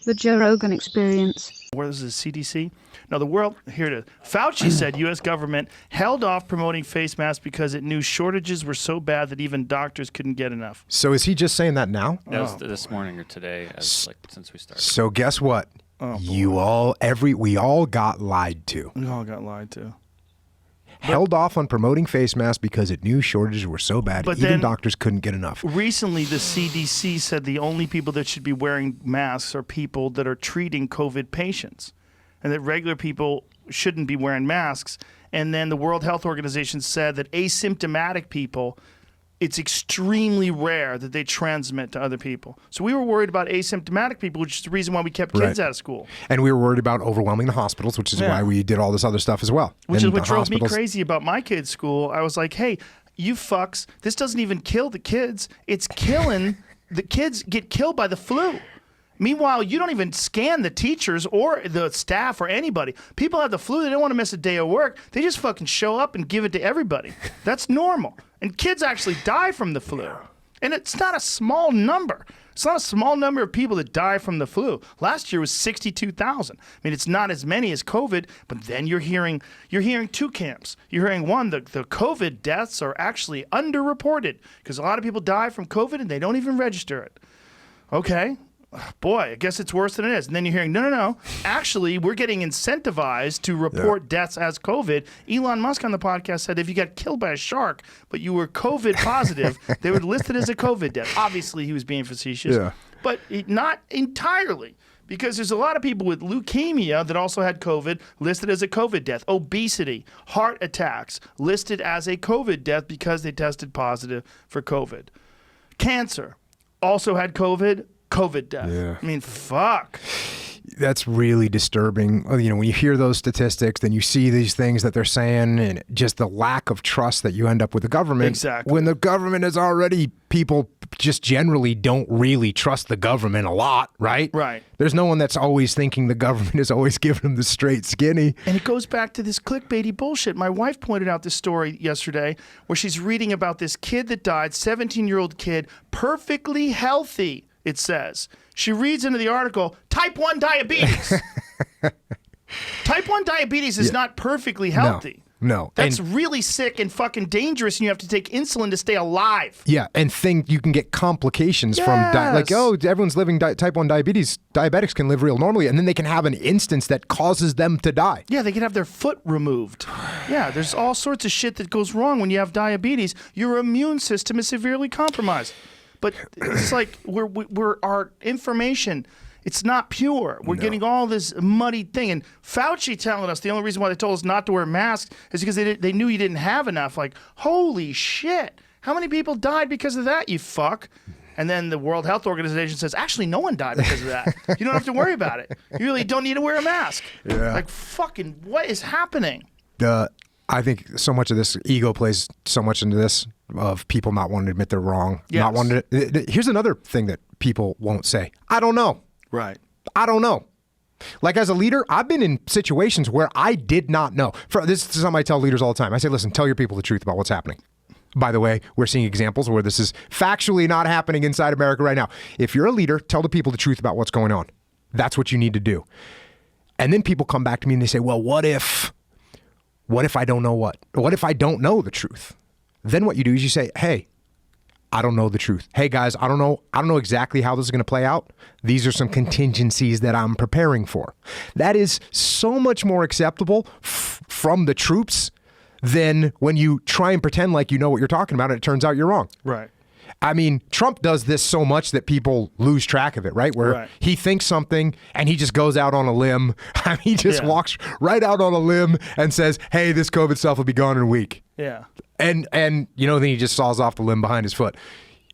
The Joe Rogan Experience. Where is the CDC? No, the world, here it is. Fauci said U.S. government held off promoting face masks because it knew shortages were so bad that even doctors couldn't get enough. So is he just saying that now? That was this morning or today, since we started. So guess what? We all got lied to. We all got lied to. Held off on promoting face masks because it knew shortages were so bad, even doctors couldn't get enough. Recently, the CDC said the only people that should be wearing masks are people that are treating COVID patients, and that regular people shouldn't be wearing masks. And then the World Health Organization said that asymptomatic people, it's extremely rare that they transmit to other people. So we were worried about asymptomatic people, which is the reason why we kept kids out of school. And we were worried about overwhelming the hospitals, which is why we did all this other stuff as well. Which is what drove me crazy about my kids' school. I was like, hey, you fucks, this doesn't even kill the kids. It's killing, the kids get killed by the flu. Meanwhile, you don't even scan the teachers or the staff or anybody. People have the flu. They don't want to miss a day of work. They just fucking show up and give it to everybody. That's normal. And kids actually die from the flu. And it's not a small number. It's not a small number of people that die from the flu. Last year was 62,000. I mean, it's not as many as COVID, but then you're hearing two camps. You're hearing one, the COVID deaths are actually underreported because a lot of people die from COVID and they don't even register it. Okay. Boy, I guess it's worse than it is. And then you're hearing, no. Actually, we're getting incentivized to report deaths as COVID. Elon Musk on the podcast said if you got killed by a shark, but you were COVID positive, they would list it as a COVID death. Obviously, he was being facetious, but not entirely. Because there's a lot of people with leukemia that also had COVID listed as a COVID death. Obesity, heart attacks listed as a COVID death because they tested positive for COVID. Cancer also had COVID death. Yeah. I mean, fuck. That's really disturbing. You know, when you hear those statistics, then you see these things that they're saying and just the lack of trust that you end up with the government. Exactly. When the government is already, people just generally don't really trust the government a lot, right? Right. There's no one that's always thinking the government is always giving them the straight skinny. And it goes back to this clickbaity bullshit. My wife pointed out this story yesterday where she's reading about this kid that died, 17-year-old kid, perfectly healthy. It says. She reads into the article, type 1 diabetes. Type 1 diabetes is not perfectly healthy. No. That's really sick and fucking dangerous, and you have to take insulin to stay alive. Yeah, and think you can get complications from, everyone's living type 1 diabetes. Diabetics can live real normally, and then they can have an instance that causes them to die. Yeah, they can have their foot removed. Yeah, there's all sorts of shit that goes wrong when you have diabetes. Your immune system is severely compromised. But it's like we're our information, it's not pure. We're getting all this muddied thing. And Fauci telling us the only reason why they told us not to wear masks is because they knew you didn't have enough. Like, holy shit. How many people died because of that, you fuck? And then the World Health Organization says, actually, no one died because of that. You don't have to worry about it. You really don't need to wear a mask. Yeah. Like, fucking, what is happening? I think so much of this ego plays so much into this of people not wanting to admit they're wrong. Yes. Not wanting to. Here's another thing that people won't say. I don't know. Right. I don't know. Like as a leader, I've been in situations where I did not know. This is something I tell leaders all the time. I say, listen, tell your people the truth about what's happening. By the way, we're seeing examples where this is factually not happening inside America right now. If you're a leader, tell the people the truth about what's going on. That's what you need to do. And then people come back to me and they say, well, what if I don't know what? What if I don't know the truth? Then what you do is you say, hey, I don't know the truth. Hey guys, I don't know exactly how this is going to play out. These are some contingencies that I'm preparing for. That is so much more acceptable from the troops than when you try and pretend like you know what you're talking about and it turns out you're wrong. Right. I mean, Trump does this so much that people lose track of it, right? Where he thinks something and he just goes out on a limb. I mean, he just walks right out on a limb and says, hey, this COVID stuff will be gone in a week. Yeah. And then he just saws off the limb behind his foot.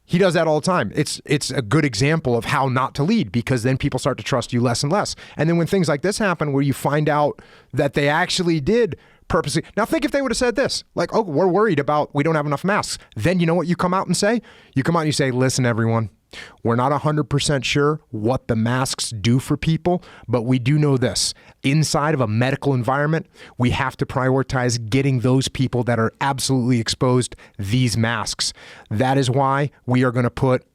He does that all the time. It's a good example of how not to lead because then people start to trust you less and less. And then when things like this happen where you find out that they actually did purposely. Now think if they would have said this, like, oh, we're worried about we don't have enough masks. Then you know what you come out and say? You come out and you say, listen, everyone, we're not 100% sure what the masks do for people, but we do know this. Inside of a medical environment, we have to prioritize getting those people that are absolutely exposed these masks. That is why we are going to put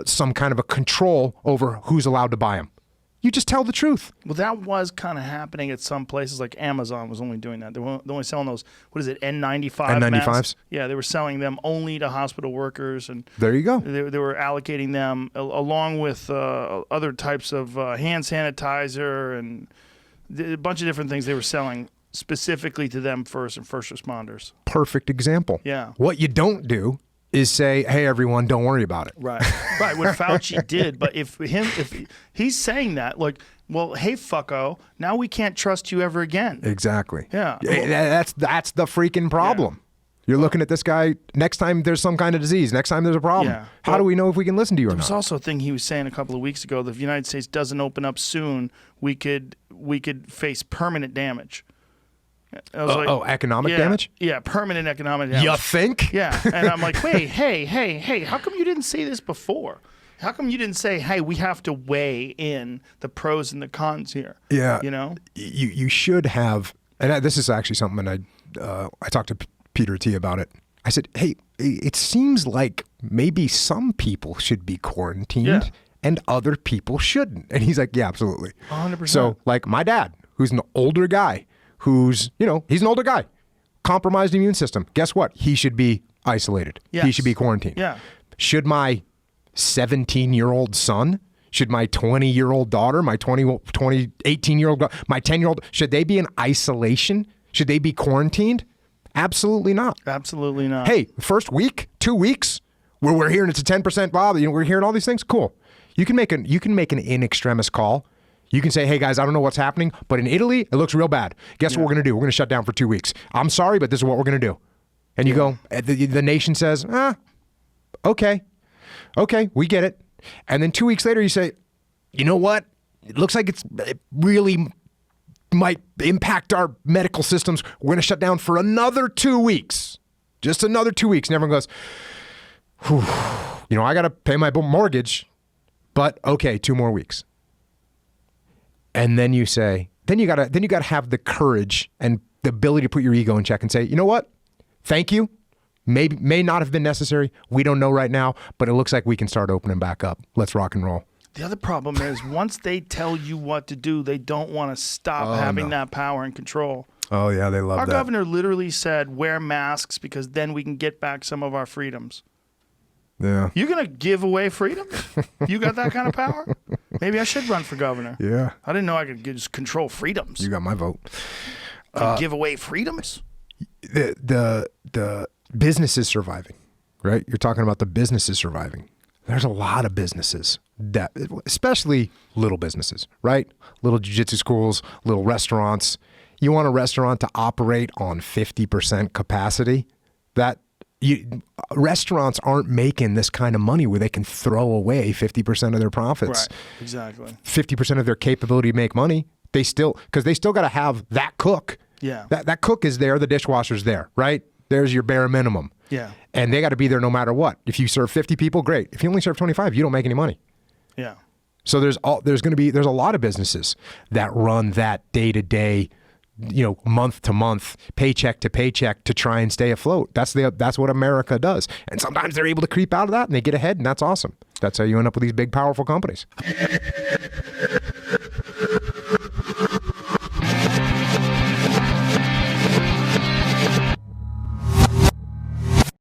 some kind of a control over who's allowed to buy them. You just tell the truth. Well, that was kind of happening at some places. Like Amazon was only doing that. They were only selling those, what is it, N95 N95s? masks? Yeah, they were selling them only to hospital workers. And There you go. they were allocating them along with other types of hand sanitizer and a bunch of different things they were selling specifically to them first and first responders. Perfect example. Yeah. What you don't do is say, hey, everyone, don't worry about it. Right. Right. What Fauci did. But if he's saying that, like, well, hey, fucko, now we can't trust you ever again. Exactly. Yeah. That's the freaking problem. You're looking at this guy, next time there's some kind of disease, next time there's a problem. Yeah. How do we know if we can listen to you or There's not? also a thing he was saying a couple of weeks ago that if the United States doesn't open up soon, we could face permanent damage. I was like, economic damage? Yeah, permanent economic damage. You think? Yeah, and I'm like, wait, hey, how come you didn't say this before? How come you didn't say, hey, we have to weigh in the pros and the cons here? Yeah. You know? You should have, and this is actually something I talked to Peter T about it. I said, hey, it seems like maybe some people should be quarantined and other people shouldn't. And he's like, yeah, absolutely. 100%. So like my dad, who's an older guy, he's an older guy, compromised immune system. Guess what? He should be isolated. Yes. He should be quarantined. Yeah. Should my 17-year-old son, should my 20-year-old daughter, my 18-year-old, my 10-year-old, should they be in isolation? Should they be quarantined? Absolutely not. Absolutely not. Hey, first week, 2 weeks, where we're hearing it's a 10% Bob, we're hearing all these things. Cool. You can make an in extremis call. You can say, hey guys, I don't know what's happening, but in Italy, it looks real bad. Guess what we're going to do? We're going to shut down for 2 weeks. I'm sorry, but this is what we're going to do. And you go, the nation says, okay, we get it. And then 2 weeks later, you say, you know what? It looks like it really might impact our medical systems. We're going to shut down for another 2 weeks. Just another 2 weeks. And everyone goes, whew, I got to pay my mortgage, but okay, 2 more weeks. And then you say, then you gotta have the courage and the ability to put your ego in check and say, you know what? Thank you. May not have been necessary. We don't know right now, but it looks like we can start opening back up. Let's rock and roll. The other problem is once they tell you what to do, they don't want to stop having that power and control. Oh yeah, they love Our that. governor literally said, wear masks because then we can get back some of our freedoms. Yeah. You're going to give away freedom? You got that kind of power? Maybe I should run for governor. Yeah. I didn't know I could just control freedoms. You got my vote. Give away freedoms? The business is surviving, right? You're talking about the businesses surviving. There's a lot of businesses that, especially little businesses, right? Little jiu-jitsu schools, little restaurants. You want a restaurant to operate on 50% capacity? Restaurants aren't making this kind of money where they can throw away 50% of their profits. Right, exactly. 50% of their capability to make money. Because they still got to have that cook. Yeah. That cook is there, the dishwasher's there, right? There's your bare minimum. Yeah. And they got to be there no matter what. If you serve 50 people, great. If you only serve 25, you don't make any money. Yeah. So there's a lot of businesses that run that day-to-day, month to month, paycheck to paycheck to try and stay afloat. That's what America does. And sometimes they're able to creep out of that and they get ahead, and that's awesome. That's how you end up with these big, powerful companies.